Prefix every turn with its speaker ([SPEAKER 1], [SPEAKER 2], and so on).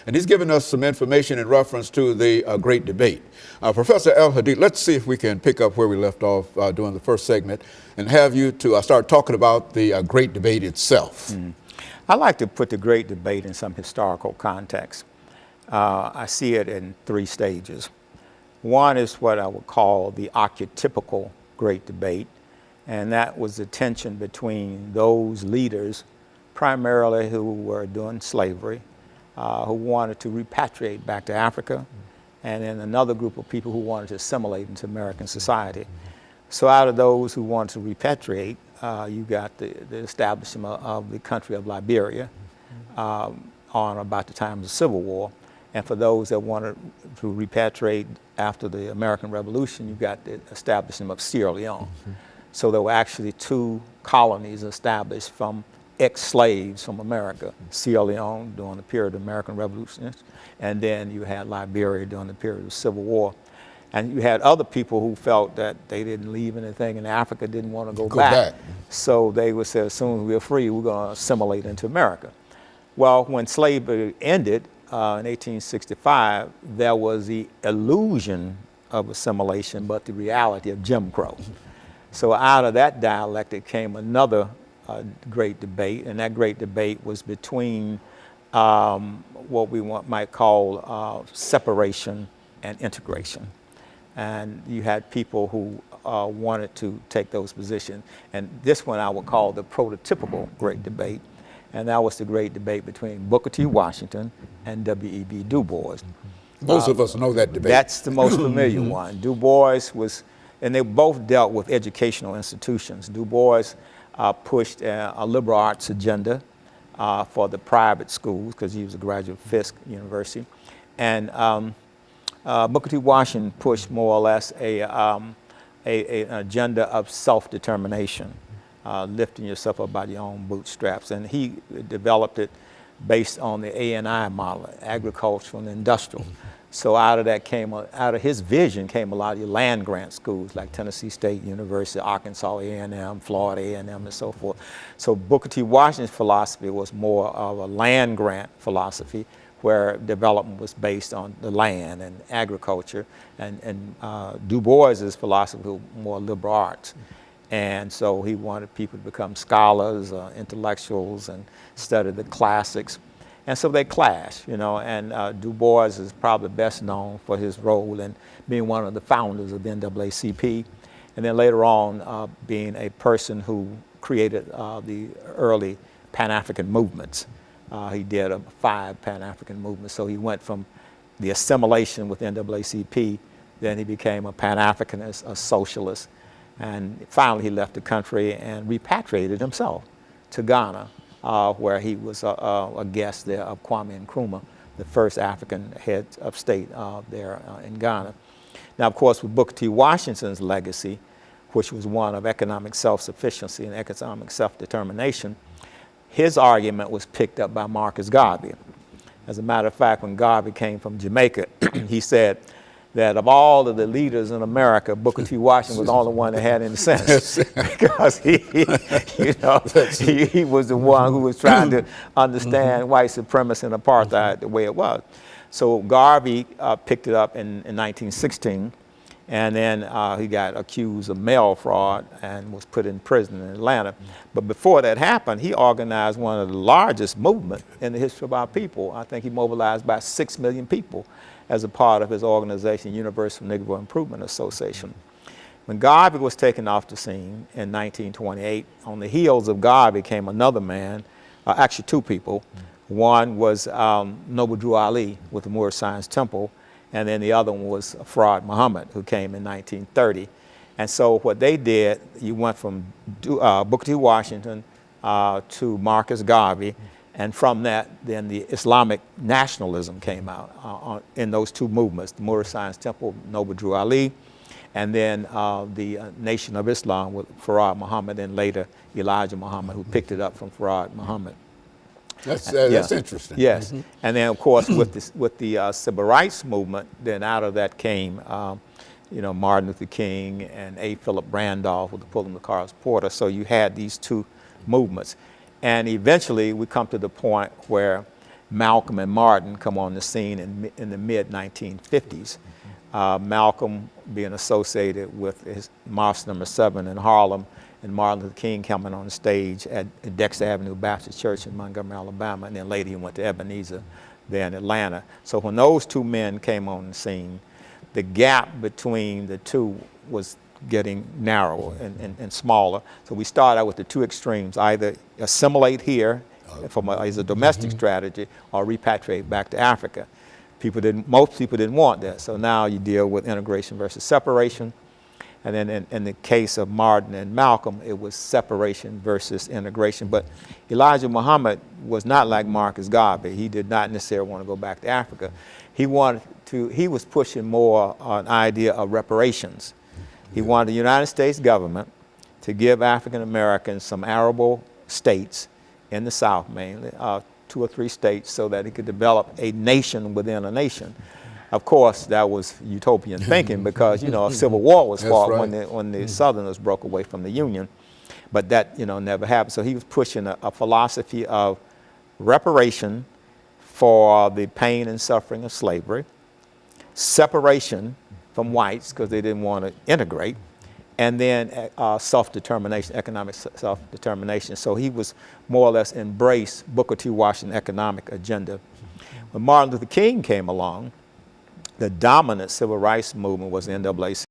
[SPEAKER 1] and he's given us some information in reference to the Great Debate. Professor AAl-Hadid, let's see if we can pick up where we left off during the first segment and have you to start talking about the Great Debate itself.
[SPEAKER 2] I like to put the Great Debate in some historical context. I see it in three stages. One is what I would call the archetypical Great Debate, and that was the tension between those leaders, primarily who were doing slavery, who wanted to repatriate back to Africa, and then another group of people who wanted to assimilate into American society. So out of those who wanted to repatriate, you got the establishment of the country of Liberia on about the time of the Civil War. And for those that wanted to repatriate after the American Revolution, you got the establishment of Sierra Leone. So there were actually two colonies established from ex-slaves from America, Sierra Leone during the period of the American Revolution, and then you had Liberia during the period of the Civil War. And you had other people who felt that they didn't leave anything in Africa, didn't want to go back. So they would say, as soon as we're free, we're going to assimilate into America. Well, when slavery ended in 1865, there was the illusion of assimilation, but the reality of Jim Crow. So out of that dialectic came another great debate, and that great debate was between what we might call separation and integration. And you had people who wanted to take those positions. And this one I would call the prototypical great debate. And that was the great debate between Booker T. Washington and W.E.B. Du Bois.
[SPEAKER 1] Most of us know that debate.
[SPEAKER 2] That's the most familiar one. Du Bois was, and they both dealt with educational institutions. Du Bois pushed a liberal arts agenda for the private schools, because he was a graduate of Fisk University. And Booker T. Washington pushed more or less an agenda of self-determination, lifting yourself up by your own bootstraps. And he developed it based on the A&I model, agricultural and industrial. So out of his vision came a lot of your land grant schools like Tennessee State University, Arkansas A&M, Florida A&M, and so forth. So Booker T. Washington's philosophy was more of a land grant philosophy, where development was based on the land and agriculture, and Du Bois's philosophy was more liberal arts. And so he wanted people to become scholars, intellectuals, and study the classics. And so they clashed, you know, and Du Bois is probably best known for his role in being one of the founders of the NAACP, and then later on being a person who created the early Pan-African movements. He did 5 Pan-African movements. So he went from the assimilation with NAACP, then he became a Pan-Africanist, a socialist, and finally he left the country and repatriated himself to Ghana, where he was a guest there of Kwame Nkrumah, the first African head of state there in Ghana. Now, of course, with Booker T. Washington's legacy, which was one of economic self-sufficiency and economic self-determination, his argument was picked up by Marcus Garvey. As a matter of fact, when Garvey came from Jamaica, he said that of all of the leaders in America, Booker T. Washington was the only one that had any sense, because he was the one who was trying to understand white supremacy and apartheid the way it was. So Garvey picked it up in 1916. And then he got accused of mail fraud and was put in prison in Atlanta. But before that happened, he organized one of the largest movements in the history of our people. I think he mobilized about 6 million people as a part of his organization, Universal Negro Improvement Association. When Garvey was taken off the scene in 1928, on the heels of Garvey came another man, actually 2 people. One was Noble Drew Ali with the Moorish Science Temple, and then the other one was Farad Muhammad, who came in 1930. And so what they did, you went from Booker T. Washington to Marcus Garvey, and from that, then the Islamic nationalism came out in those 2 movements, the Moorish Science Temple, Noble Drew Ali, and then the Nation of Islam with Farad Muhammad, and later Elijah Muhammad, who picked it up from Farad Muhammad.
[SPEAKER 1] That's interesting.
[SPEAKER 2] Yes, and then of course with the civil rights movement, then out of that came, you know, Martin Luther King and A. Philip Randolph with the Pulling the Cars Porter. So you had these 2 movements, and eventually we come to the point where Malcolm and Martin come on the scene in the mid-1950s. Malcolm being associated with his Mosque No. 7 in Harlem, and Martin Luther King coming on the stage at Dexter Avenue Baptist Church in Montgomery, Alabama, and then later he went to Ebenezer there in Atlanta. So when those two men came on the scene, the gap between the two was getting narrower and smaller. So we started out with the two extremes: either assimilate here as a domestic strategy, or repatriate back to Africa. Most people didn't want that. So now you deal with integration versus separation. And then in the case of Martin and Malcolm, it was separation versus integration. But Elijah Muhammad was not like Marcus Garvey. He did not necessarily want to go back to Africa. He was pushing more an idea of reparations. He wanted the United States government to give African Americans some arable states in the South mainly, 2 or 3 states, so that it could develop a nation within a nation. Of course, that was utopian thinking because, you know, a civil war was fought when the Southerners broke away from the Union. But that, you know, never happened. So he was pushing a philosophy of reparation for the pain and suffering of slavery, separation from whites because they didn't want to integrate, and then self-determination, economic self-determination. So he was more or less embraced Booker T. Washington's economic agenda. When Martin Luther King came along, the dominant civil rights movement was the NAACP.